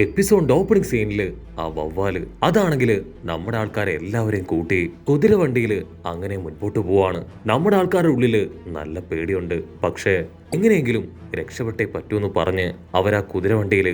Episode opening സീനില് ആ വവ്വാല് അതാണെങ്കില് നമ്മുടെ ആൾക്കാരെ എല്ലാവരെയും കൂട്ടി കുതിരവണ്ടിയില് അങ്ങനെ മുൻപോട്ട് പോവാണ്. നമ്മുടെ ആൾക്കാരുടെ ഉള്ളില് നല്ല പേടിയുണ്ട്. പക്ഷേ എങ്ങനെയെങ്കിലും രക്ഷപ്പെട്ടേ പറ്റൂന്ന് പറഞ്ഞ് അവരാ കുതിരവണ്ടിയില്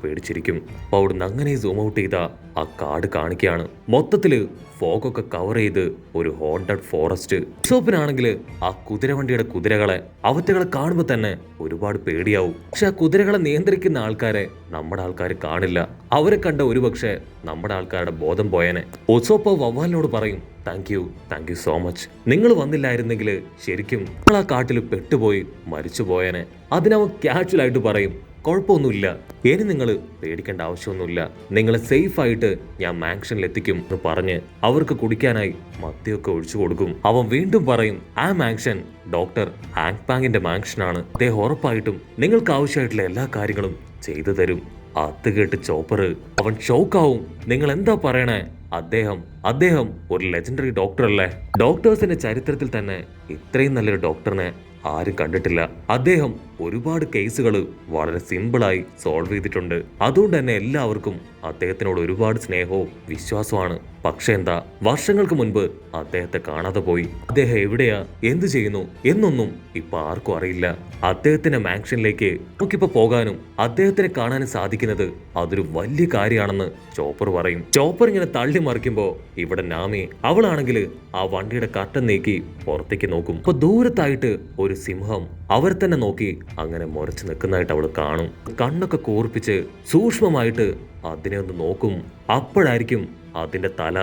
പേടിച്ചിരിക്കും. അപ്പൊ അവിടുന്ന് അങ്ങനെ സൂം ഔട്ട് ചെയ്ത ആ കാട് കാണിക്കുകയാണ്. മൊത്തത്തില് ഫോഗൊക്കെ കവർ ചെയ്ത് ഒരു ഹോണ്ടഡ് ഫോറസ്റ്റ്. ഷോപ്പിനാണെങ്കില് ആ കുതിരവണ്ടിയുടെ കുതിരകളെ അവറ്റകളെ കാണുമ്പോ തന്നെ ഒരുപാട് പേടിയാവും. പക്ഷെ ആ കുതിരകളെ നിയന്ത്രിക്കുന്ന ആൾക്കാരെ നമ്മുടെ ആൾക്കാർ കാണില്ല. അവരെ കണ്ട ഒരുപക്ഷെ നമ്മുടെ ആൾക്കാരുടെ ബോധം പോയേനെ. ഒസോപ്പോ വവ്വാലിനോട് പറയും, താങ്ക് യു സോ മച്ച്. നിങ്ങൾ വന്നില്ലായിരുന്നെങ്കിൽ ശരിക്കും നമ്മൾ ആ കാട്ടിൽ പെട്ടുപോയി മരിച്ചു പോയേനെ. അതിനവൻ കാഷ്വൽ ആയിട്ട് പറയും, കുഴപ്പമൊന്നുമില്ല, ഇനി നിങ്ങൾ പേടിക്കേണ്ട ആവശ്യമൊന്നുമില്ല, നിങ്ങളെ സേഫ് ആയിട്ട് ഞാൻ മാൻഷനിൽ എത്തിക്കും എന്ന് പറഞ്ഞ് അവർക്ക് കുടിക്കാനായി മദ്യമൊക്കെ ഒഴിച്ചു കൊടുക്കും. അവൻ വീണ്ടും പറയും, ആ മാൻഷൻ ഡോക്ടർ ഹാങ് പാങ്ങിന്റെ മാൻഷനാണ്, അദ്ദേഹം ഉറപ്പായിട്ടും നിങ്ങൾക്ക് ആവശ്യമായിട്ടുള്ള എല്ലാ കാര്യങ്ങളും ചെയ്തു തരും. അത് കേട്ട് ചോപ്പർ അവൻ ഷോക്കാവും. നിങ്ങൾ എന്താ പറയണേ? അദ്ദേഹം ഒരു ലെജൻഡറി ഡോക്ടർ അല്ലേ? ഡോക്ടേഴ്സിന്റെ ചരിത്രത്തിൽ തന്നെ ഇത്രയും നല്ലൊരു ഡോക്ടറിനെ ആരും കണ്ടിട്ടില്ല. അദ്ദേഹം ഒരുപാട് കേസുകൾ വളരെ സിമ്പിളായി സോൾവ് ചെയ്തിട്ടുണ്ട്. അതുകൊണ്ട് തന്നെ എല്ലാവർക്കും അദ്ദേഹത്തിനോട് ഒരുപാട് സ്നേഹവും വിശ്വാസമാണ്. പക്ഷെ എന്താ, വർഷങ്ങൾക്ക് മുൻപ് അദ്ദേഹത്തെ കാണാതെ പോയി. അദ്ദേഹം എവിടെയാ, എന്തു ചെയ്യുന്നു എന്നൊന്നും ഇപ്പൊ ആർക്കും അറിയില്ല. അദ്ദേഹത്തിന്റെ മാൻഷനിലേക്ക് നമുക്കിപ്പോ പോകാനും അദ്ദേഹത്തിനെ കാണാനും സാധിക്കുന്നത് അതൊരു വലിയ കാര്യമാണെന്ന് ചോപ്പർ പറയും. ചോപ്പർ ഇങ്ങനെ തള്ളി മറിക്കുമ്പോ ഇവിടെ നാമി അവളാണെങ്കിൽ ആ വണ്ടിയുടെ കർട്ടൻ നീക്കി പുറത്തേക്ക് നോക്കും. അപ്പൊ ദൂരത്തായിട്ട് ഒരു സിംഹം അവരെ തന്നെ നോക്കി അങ്ങനെ മുരച്ചു നിൽക്കുന്നതായിട്ട് അവൾ കാണും. കണ്ണൊക്കെ കൂർപ്പിച്ച് സൂക്ഷ്മമായിട്ട് അതിനെ ഒന്ന് നോക്കും. അപ്പോഴായിരിക്കും അതിന്റെ തല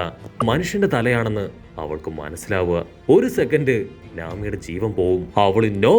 മനുഷ്യന്റെ തലയാണെന്ന് അവൾക്ക് മനസ്സിലാവുക. ഒരു സെക്കൻഡ് നാമിയുടെ ജീവൻ പോവും. അവള് നോ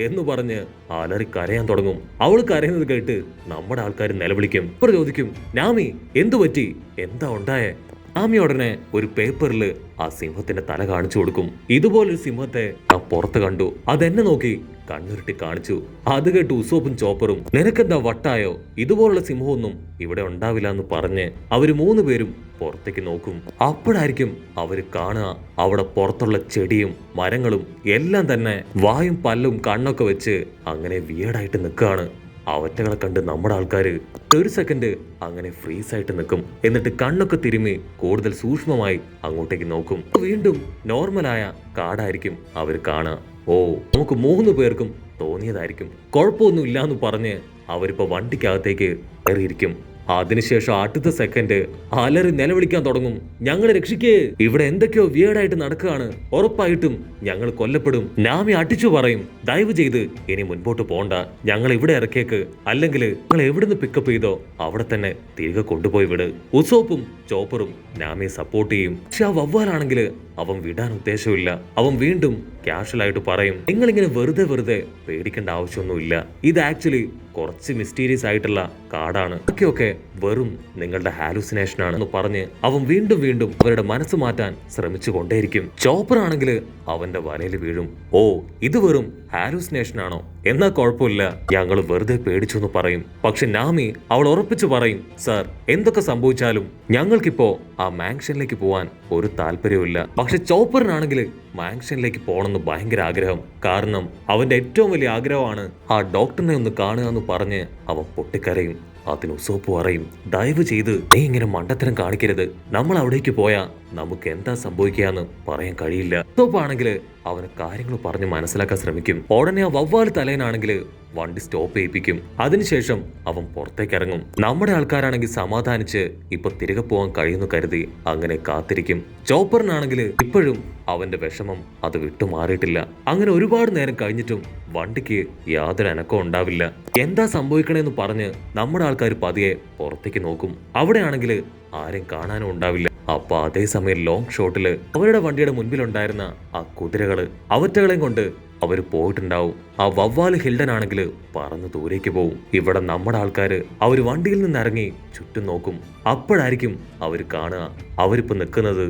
എന്ന് പറഞ്ഞ് അലറി കരയാൻ തുടങ്ങും. അവൾ കരയുന്നത് കേട്ട് നമ്മുടെ ആൾക്കാർ നിലവിളിക്കും. അവർ ചോദിക്കും, നാമി എന്തു പറ്റി, എന്താ ഉണ്ടായേ? നാമി ഉടനെ ഒരു പേപ്പറിൽ ആ സിംഹത്തിന്റെ തല കാണിച്ചു കൊടുക്കും. ഇതുപോലൊരു സിംഹത്തെ ഞാൻ പുറത്ത് കണ്ടു, അതെന്നെ നോക്കി കണ്ണുരുട്ടി കാണിച്ചു. അത് കേട്ട് ഉസോപ്പും ചോപ്പറും, നിനക്കെന്താ വട്ടായോ, ഇതുപോലുള്ള സിംഹമൊന്നും ഇവിടെ ഉണ്ടാവില്ല എന്ന് പറഞ്ഞ് അവര് 3 പേരും പുറത്തേക്ക് നോക്കും. അപ്പോഴായിരിക്കും അവര് കാണുക അവിടെ പുറത്തുള്ള ചെടിയും മരങ്ങളും എല്ലാം തന്നെ വായും പല്ലും കണ്ണൊക്കെ വെച്ച് അങ്ങനെ വിയേർഡായിട്ട് നിൽക്കുകയാണ്. അവറ്റകളെ കണ്ട് നമ്മുടെ ആൾക്കാര് ഒരു സെക്കൻഡ് അങ്ങനെ ഫ്രീസ് ആയിട്ട് നിൽക്കും. എന്നിട്ട് കണ്ണൊക്കെ തിരുമ്മി കൂടുതൽ സൂക്ഷ്മമായി അങ്ങോട്ടേക്ക് നോക്കും. വീണ്ടും നോർമലായ കാടായിരിക്കും അവർ കാണുക. ഓ, നമുക്ക് 3 പേർക്കും തോന്നിയതായിരിക്കും, കുഴപ്പമൊന്നും ഇല്ലാന്ന് പറഞ്ഞ് അവരിപ്പോ വണ്ടിക്കകത്തേക്ക് കയറിയിരിക്കും. അതിനുശേഷം അടുത്ത സെക്കൻഡ് അലറി നിലവിളിക്കാൻ തുടങ്ങും, ഞങ്ങളെ രക്ഷിക്കേ, ഇവിടെ എന്തൊക്കെയോ വിയേർഡായിട്ട് നടക്കുകയാണ്, ഉറപ്പായിട്ടും ഞങ്ങൾ കൊല്ലപ്പെടും. നാമി അടിച്ചു പറയും, ദയവ് ചെയ്ത് ഇനി മുൻപോട്ട് പോണ്ട, ഞങ്ങൾ ഇവിടെ ഇറക്കിയേക്ക്, അല്ലെങ്കിൽ നിങ്ങൾ എവിടുന്ന് പിക്കപ്പ് ചെയ്തോ അവിടെ തന്നെ തിരികെ കൊണ്ടുപോയി വിട്. ഉസോപ്പും ചോപ്പറും നാമിയെ സപ്പോർട്ട് ചെയ്യും. പക്ഷെ ആ വവ്വാലാണെങ്കിൽ അവൻ വിടാൻ ഉദ്ദേശമില്ല. അവൻ വീണ്ടും കാഷ്വലായിട്ട് പറയും, നിങ്ങളിങ്ങനെ വെറുതെ പേടിക്കേണ്ട ആവശ്യമൊന്നുമില്ല, ഇത് ആക്ച്വലി കുറച്ച് മിസ്റ്റീരിയസ് ആയിട്ടുള്ള കാടാണ്, ഒക്കെ വെറും നിങ്ങളുടെ ഹാലൂസിനേഷൻ ആണെന്ന് പറഞ്ഞ് അവൻ വീണ്ടും അവരുടെ മനസ്സ് മാറ്റാൻ ശ്രമിച്ചു കൊണ്ടേയിരിക്കും. ചോപ്പർ ആണെങ്കിൽ അവന്റെ വലയിൽ വീഴും. ഓ, ഇത് വെറും ഹാലൂസിനേഷൻ ആണോ? എന്നാ കുഴപ്പമില്ല, ഞങ്ങൾ വെറുതെ പേടിച്ചു എന്ന് പറയും. പക്ഷെ നാമി അവൾ ഉറപ്പിച്ചു പറയും, സാർ, എന്തൊക്കെ സംഭവിച്ചാലും ഞങ്ങൾക്കിപ്പോ ആ മാൻഷനിലേക്ക് പോവാൻ ഒരു താല്പര്യമില്ല. പക്ഷെ ചോപ്പറിനാണെങ്കിൽ മാൻഷനിലേക്ക് പോകണമെന്ന് ഭയങ്കര ആഗ്രഹം. കാരണം അവന്റെ ഏറ്റവും വലിയ ആഗ്രഹമാണ് ആ ഡോക്ടറിനെ ഒന്ന് കാണുക എന്ന് പറഞ്ഞ് അവൻ പൊട്ടിക്കരയും. അതിന് ഉസോപ്പ് പറയും, ദയവ് ചെയ്ത് നീ ഇങ്ങനെ മണ്ടത്തരം കാണിക്കരുത്, നമ്മൾ അവിടേക്ക് പോയാ നമുക്ക് എന്താ സംഭവിക്കാന്ന് പറയാൻ കഴിയില്ല. ഉസോപ്പാണെങ്കിൽ അവന് കാര്യങ്ങൾ പറഞ്ഞ് മനസ്സിലാക്കാൻ ശ്രമിക്കും. ഉടനെ ആ വവ്വാല് തലേനാണെങ്കിൽ വണ്ടി സ്റ്റോപ്പ് ചെയ്യിപ്പിക്കും. അതിനുശേഷം അവൻ പുറത്തേക്ക് ഇറങ്ങും. നമ്മുടെ ആൾക്കാരാണെങ്കിൽ സമാധാനിച്ച് ഇപ്പൊ തിരികെ പോകാൻ കഴിയുന്നു കരുതി അങ്ങനെ കാത്തിരിക്കും. ചോപ്പറിനാണെങ്കിൽ ഇപ്പോഴും അവന്റെ വിഷമം അത് വിട്ടുമാറിയിട്ടില്ല. അങ്ങനെ ഒരുപാട് നേരം കഴിഞ്ഞിട്ടും വണ്ടിക്ക് യാതൊരു അനക്കവും ഉണ്ടാവില്ല. എന്താ സംഭവിക്കണേന്ന് പറഞ്ഞ് നമ്മുടെ ആൾക്കാർ പതിയെ പുറത്തേക്ക് നോക്കും. അവിടെയാണെങ്കിൽ ആരും കാണാനും ഉണ്ടാവില്ല. അപ്പൊ അതേസമയം ലോങ് ഷോട്ടില് അവരുടെ വണ്ടിയുടെ മുൻപിലുണ്ടായിരുന്ന ആ കുതിരകള് അവറ്റകളെയും കൊണ്ട് അവര് പോയിട്ടുണ്ടാവും. ആ വവ്വാല് ഹിൽഡൻ ആണെങ്കിൽ പറന്ന് ദൂരേക്ക് പോവും. ഇവിടെ നമ്മുടെ ആൾക്കാര് അവര് വണ്ടിയിൽ നിന്ന് ഇറങ്ങി ചുറ്റും നോക്കും. അപ്പോഴായിരിക്കും അവര് കാണുക അവരിപ്പോ നിൽക്കുന്നത്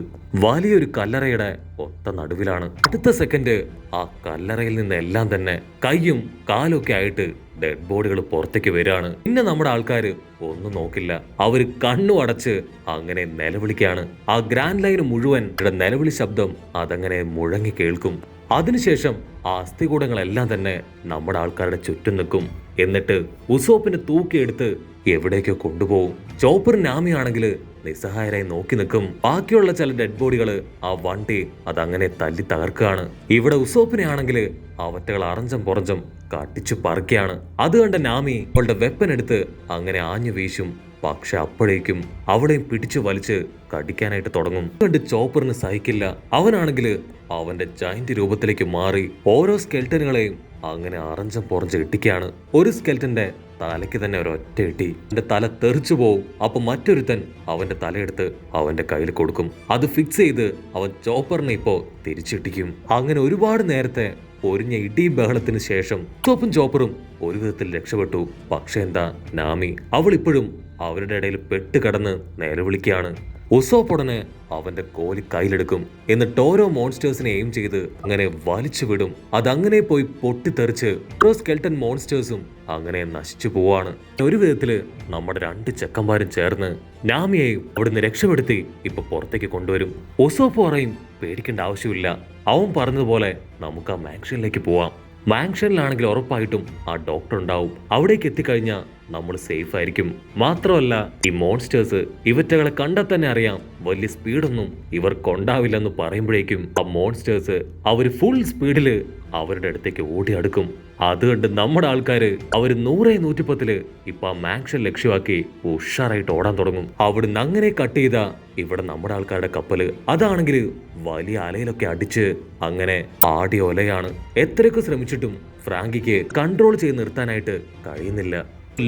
വലിയൊരു കല്ലറയുടെ ഒത്ത നടുവിലാണ്. അടുത്ത സെക്കൻഡ് ആ കല്ലറയിൽ നിന്ന് എല്ലാം തന്നെ കൈയും കാലും ഒക്കെ ആയിട്ട് ഡെഡ് ബോഡികൾ പുറത്തേക്ക് വരികയാണ്. പിന്നെ നമ്മുടെ ആൾക്കാര് ഒന്നും നോക്കില്ല, അവര് കണ്ണു അടച്ച് അങ്ങനെ നിലവിളിക്കാണ്. ആ ഗ്രാൻഡ് ലൈന് മുഴുവൻ നിലവിളി ശബ്ദം അതങ്ങനെ മുഴങ്ങി കേൾക്കും. അതിനുശേഷം ആ അസ്ഥികൂടങ്ങളെല്ലാം തന്നെ നമ്മുടെ ആൾക്കാരുടെ ചുറ്റും നിൽക്കും. എന്നിട്ട് ഉസോപ്പിനെ തൂക്കിയെടുത്ത് എവിടേക്കോ കൊണ്ടുപോകും. ചോപ്പർ നാമിയാണെങ്കിൽ നിസ്സഹായരായി നോക്കി നിൽക്കും. ബാക്കിയുള്ള ചില ഡെഡ് ബോഡികള് ആ വണ്ടി അതങ്ങനെ തല്ലി തകർക്കുകയാണ്. ഇവിടെ ഉസോപ്പിനെ ആണെങ്കിൽ അവറ്റകൾ അറഞ്ചം പുറഞ്ചം കട്ടിച്ചു പറിക്കുകയാണ്. അത് കണ്ട നാമി അവളുടെ വെപ്പൻ എടുത്ത് അങ്ങനെ ആഞ്ഞു വീശും. പക്ഷെ അപ്പോഴേക്കും അവളെയും പിടിച്ചു വലിച്ച് കടിക്കാനായിട്ട് തുടങ്ങും. കണ്ട് ചോപ്പറിന് സഹിക്കില്ല. അവനാണെങ്കിൽ അവന്റെ ജയന്റ് രൂപത്തിലേക്ക് മാറി ഓരോ സ്കെൽറ്റനുകളെയും അങ്ങനെ അറഞ്ചം പുറഞ്ച് ഇട്ടിക്കാണ്. ഒരു സ്കെൽറ്റന്റെ തലയ്ക്ക് തന്നെ ഒരൊറ്റ ഇട്ടി. എന്റെ തല തെറിച്ചു പോവും. അപ്പൊ മറ്റൊരുത്തൻ അവന്റെ തലയെടുത്ത് അവന്റെ കയ്യിൽ കൊടുക്കും. അത് ഫിക്സ് ചെയ്ത് അവൻ ചോപ്പറിനെ ഇപ്പോ തിരിച്ചിട്ടിക്കും. അങ്ങനെ ഒരുപാട് നേരത്തെ പൊരിഞ്ഞ ഇടി ബഹളത്തിന് ശേഷം ഉസോപ്പും ചോപ്പറും ഒരു വിധത്തിൽ രക്ഷപ്പെട്ടു. പക്ഷെ എന്താ, നാമി അവൾ ഇപ്പോഴും അവരുടെ ഇടയിൽ പെട്ടുകിടന്ന് നിലവിളിക്കുകയാണ്. ഉസോപ്പ് ഉടനെ അവന്റെ കോലി കയ്യിലെടുക്കും. എന്നിട്ട് ഓരോ മോൺസ്റ്റേഴ്സിനെ എയിം ചെയ്ത് അങ്ങനെ വലിച്ചു വിടും. അതങ്ങനെ പോയി പൊട്ടിത്തെറിച്ച് ഓരോ സ്കെൽട്ടൻ മോൺസ്റ്റേഴ്സും അങ്ങനെ നശിച്ചു പോവാണ്. ഒരു വിധത്തില് നമ്മുടെ 2 ചെക്കന്മാരും ചേർന്ന് നാമിയെയും അവിടുന്ന് രക്ഷപ്പെടുത്തി ഇപ്പൊ പുറത്തേക്ക് കൊണ്ടുവരും. ഉസോപ്പ് പറയും, പേടിക്കേണ്ട ആവശ്യമില്ല, അവൻ പറഞ്ഞതുപോലെ നമുക്ക് ആ മാൻഷനിലേക്ക് പോവാം. മാൻഷനിലാണെങ്കിൽ ഉറപ്പായിട്ടും ആ ഡോക്ടർ ഉണ്ടാവും. അവിടേക്ക് എത്തിക്കഴിഞ്ഞാൽ നമ്മൾ സേഫ് ആയിരിക്കും. മാത്രമല്ല ഈ മോൺസ്റ്റേഴ്സ് ഇവറ്റകളെ കണ്ടാൽ തന്നെ അറിയാം വലിയ സ്പീഡൊന്നും ഇവർക്കുണ്ടാവില്ലെന്ന് പറയുമ്പോഴേക്കും ആ മോൺസ്റ്റേഴ്സ് അവര് ഫുൾ സ്പീഡില് അവരുടെ അടുത്തേക്ക് ഓടി അടുക്കും. അത് കണ്ട് നമ്മുടെ ആൾക്കാര് അവര് 100-110 ഇപ്പൊ ആ മാൻഷൻ ലക്ഷ്യമാക്കി ഉഷാറായിട്ട് ഓടാൻ തുടങ്ങും. അവിടുന്ന് അങ്ങനെ കട്ട് ചെയ്ത ഇവിടെ നമ്മുടെ ആൾക്കാരുടെ കപ്പല് അതാണെങ്കിൽ വലിയ അലയിലൊക്കെ അടിച്ച് അങ്ങനെ ആടി ഒലയാണ്. എത്രയൊക്കെ ശ്രമിച്ചിട്ടും ഫ്രാങ്കിക്ക് കൺട്രോൾ ചെയ്ത് നിർത്താനായിട്ട് കഴിയുന്നില്ല.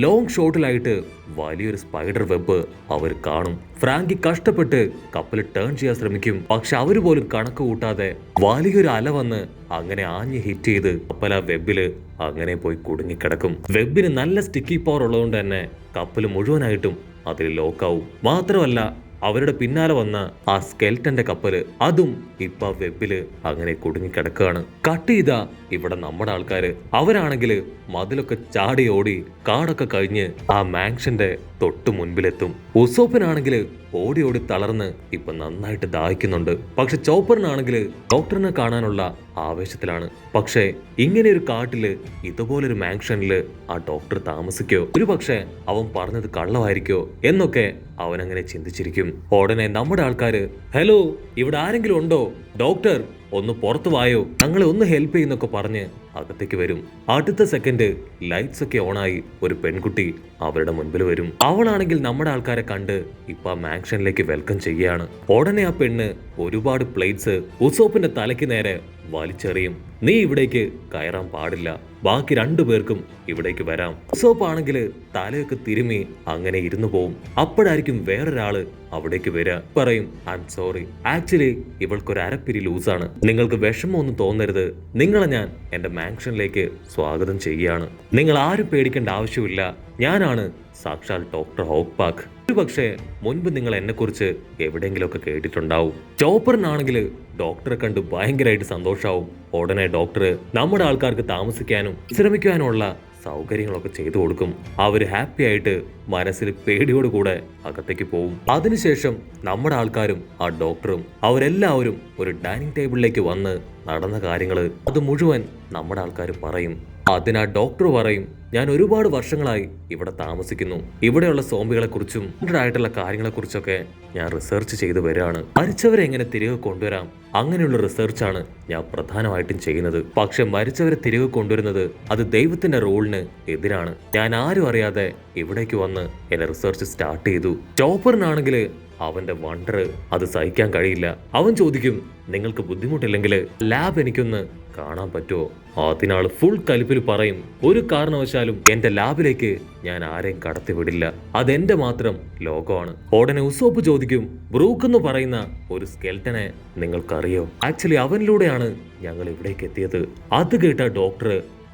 ലോങ് ഷോട്ടിലായിട്ട് വലിയൊരു സ്പൈഡർ വെബ് അവർ കാണും. ഫ്രാങ്കി കഷ്ടപ്പെട്ട് കപ്പൽ ടേൺ ചെയ്യാൻ ശ്രമിക്കും. പക്ഷെ അവര് പോലും കണക്ക് കൂട്ടാതെ വലിയൊരു അല വന്ന് അങ്ങനെ ആഞ്ഞ് ഹിറ്റ് ചെയ്ത് കപ്പൽ ആ വെബില് അങ്ങനെ പോയി കുടുങ്ങിക്കിടക്കും. വെബിന് നല്ല സ്റ്റിക്കി പവർ ഉള്ളതുകൊണ്ട് തന്നെ കപ്പൽ മുഴുവനായിട്ടും അതിൽ ലോക്കാവും. മാത്രമല്ല അവരുടെ പിന്നാലെ വന്ന ആ സ്കെൽറ്റന്റെ കപ്പല് അതും ഇപ്പൊ വെബില് അങ്ങനെ കുടുങ്ങിക്കിടക്കുകയാണ്. കട്ട് ചെയ്ത ഇവിടെ നമ്മുടെ ആൾക്കാര് അവരാണെങ്കിൽ മതിലൊക്കെ ചാടി ഓടി കാടൊക്കെ കഴിഞ്ഞ് ആ മാൻഷന്റെ തൊട്ടു മുൻപിലെത്തും. ഉസോപ്പിനാണെങ്കിൽ ഓടി ഓടി തളർന്ന് ഇപ്പൊ നന്നായിട്ട് ദാഹിക്കുന്നുണ്ട്. പക്ഷെ ചോപ്പറിനാണെങ്കിൽ ഡോക്ടറിനെ കാണാനുള്ള ആവേശത്തിലാണ്. പക്ഷേ ഇങ്ങനെ ഒരു കാട്ടില് ഇതുപോലൊരു മാൻഷനില് ആ ഡോക്ടർ താമസിക്കോ, ഒരു പക്ഷെ അവൻ പറഞ്ഞത് കള്ളമായിരിക്കോ എന്നൊക്കെ അവനങ്ങനെ ചിന്തിച്ചിരിക്കും. ഉടനെ നമ്മുടെ ആൾക്കാര്, ഹലോ, ഇവിടെ ആരെങ്കിലും ഉണ്ടോ? ഡോക്ടർ ഒന്ന് പുറത്തു വായോ, ഞങ്ങളെ ഒന്ന് ഹെൽപ്പ് ചെയ്യുന്നൊക്കെ പറഞ്ഞ് അകത്തേക്ക് വരും. അടുത്ത സെക്കൻഡ് ലൈറ്റ്സ് ഒക്കെ ഓണായി ഒരു പെൺകുട്ടി അവരുടെ മുൻപിൽ വരും. അവളാണെങ്കിൽ നമ്മുടെ ആൾക്കാരെ കണ്ട് ഇപ്പൊ ആ മാൻഷനിലേക്ക് വെൽക്കം ചെയ്യാണ്. ഉടനെ ആ പെണ്ണ് ഒരുപാട് പ്ലേറ്റ്സ് ഉസോപ്പിന്റെ തലയ്ക്ക് നേരെ വലിച്ചെറിയും. നീ ഇവിടേക്ക് കയറാൻ പാടില്ല, ബാക്കി 2 പേർക്കും ഇവിടേക്ക് വരാം. ഉസോപ്പ് ആണെങ്കിൽ തലയൊക്കെ തിരുമി അങ്ങനെ ഇരുന്നു പോവും. അപ്പോഴായിരിക്കും വേറൊരാള് അവിടേക്ക് വരിക. പറയും, ഐ എം സോറി, ആക്ച്വലി ഇവൾക്കൊരു അരപ്പിരി ലൂസാണ്. നിങ്ങൾക്ക് വിഷമമൊന്നും തോന്നരുത്, നിങ്ങളെ ഞാൻ എന്റെ മാൻഷനിലേക്ക് സ്വാഗതം ചെയ്യുകയാണ്. നിങ്ങൾ ആരും പേടിക്കേണ്ട ആവശ്യമില്ല, ഞാനാണ് സാക്ഷാൽ ഡോക്ടർ ഹോക്പാക്ക്. ഒരു പക്ഷേ മുൻപ് നിങ്ങൾ എന്നെ കുറിച്ച് എവിടെയെങ്കിലുമൊക്കെ കേട്ടിട്ടുണ്ടാവും. ചോപ്പറിനാണെങ്കിൽ ഡോക്ടറെ കണ്ട് ഭയങ്കരമായിട്ട് സന്തോഷാവും. ഉടനെ ഡോക്ടർ നമ്മുടെ ആൾക്കാർക്ക് താമസിക്കാനും വിശ്രമിക്കാനുമുള്ള സൗകര്യങ്ങളൊക്കെ ചെയ്തു കൊടുക്കും. അവര് ഹാപ്പി ആയിട്ട് മനസ്സിൽ പേടിയോടുകൂടെ അകത്തേക്ക് പോവും. അതിനുശേഷം നമ്മുടെ ആൾക്കാരും ആ ഡോക്ടറും അവരെല്ലാവരും ഒരു ഡൈനിങ് ടേബിളിലേക്ക് വന്ന് നടന്ന കാര്യങ്ങള് അത് മുഴുവൻ നമ്മുടെ ആൾക്കാർ പറയും. അതിനാ ഡോക്ടർ പറയും, ഞാൻ ഒരുപാട് വർഷങ്ങളായി ഇവിടെ താമസിക്കുന്നു. ഇവിടെയുള്ള സോംബികളെ കുറിച്ചും ആയിട്ടുള്ള കാര്യങ്ങളെ കുറിച്ചൊക്കെ ഞാൻ റിസർച്ച് ചെയ്തു വരികയാണ്. മരിച്ചവരെ എങ്ങനെ തിരികെ കൊണ്ടുവരാം, അങ്ങനെയുള്ള റിസർച്ചാണ് ഞാൻ പ്രധാനമായിട്ടും ചെയ്യുന്നത്. പക്ഷെ മരിച്ചവരെ തിരികെ കൊണ്ടുവരുന്നത് അത് ദൈവത്തിന്റെ റൂളിന് എതിരാണ്. ഞാൻ ആരും അറിയാതെ ഇവിടേക്ക് വന്ന് എന്നെ റിസർച്ച് സ്റ്റാർട്ട് ചെയ്തു. ചോപ്പറിനാണെങ്കിൽ അവന്റെ വണ്ടർ അത് സഹിക്കാൻ കഴിയില്ല. അവൻ ചോദിക്കും, നിങ്ങൾക്ക് ബുദ്ധിമുട്ടില്ലെങ്കിൽ ലാബ് എനിക്കൊന്ന് കാണാൻ പറ്റുമോ? അതിനാൾ ഫുൾ കലിപ്പിൽ പറയും, ഒരു കാരണവശാലും എന്റെ ലാബിലേക്ക് ഞാൻ ആരെയും കടത്തിവിടില്ല, അതെന്റെ മാത്രം ലോകമാണ്. ഉടനെ ഉസോപ്പ് ചോദിക്കും, ബ്രൂക്ക് എന്ന് പറയുന്ന ഒരു സ്കെൽറ്റനെ നിങ്ങൾക്കറിയോ? ആക്ച്വലി അവനിലൂടെയാണ് ഞങ്ങൾ ഇവിടേക്ക് എത്തിയത്. അത് കേട്ട ഡോക്ടർ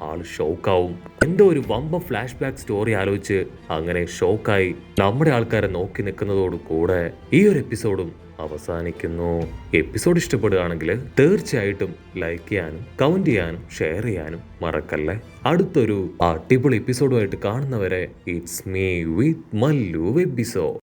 ആള് ഷോക്കാവും. എന്തോ ഒരു വമ്പ ഫ്ലാഷ് ബാക്ക് സ്റ്റോറി ആലോചിച്ച് അങ്ങനെ ഷോക്കായി നമ്മുടെ ആൾക്കാരെ നോക്കി നിൽക്കുന്നതോട് കൂടെ ഈ ഒരു എപ്പിസോഡും അവസാനിക്കുന്നു. എപ്പിസോഡ് ഇഷ്ടപ്പെടുകയാണെങ്കിൽ തീർച്ചയായിട്ടും ലൈക്ക് ചെയ്യാനും കമന്റ് ചെയ്യാനും ഷെയർ ചെയ്യാനും മറക്കല്ലേ. അടുത്തൊരു അടിപൊളി എപ്പിസോഡുമായിട്ട് കാണുന്നവരെ it's me with Mallu episode.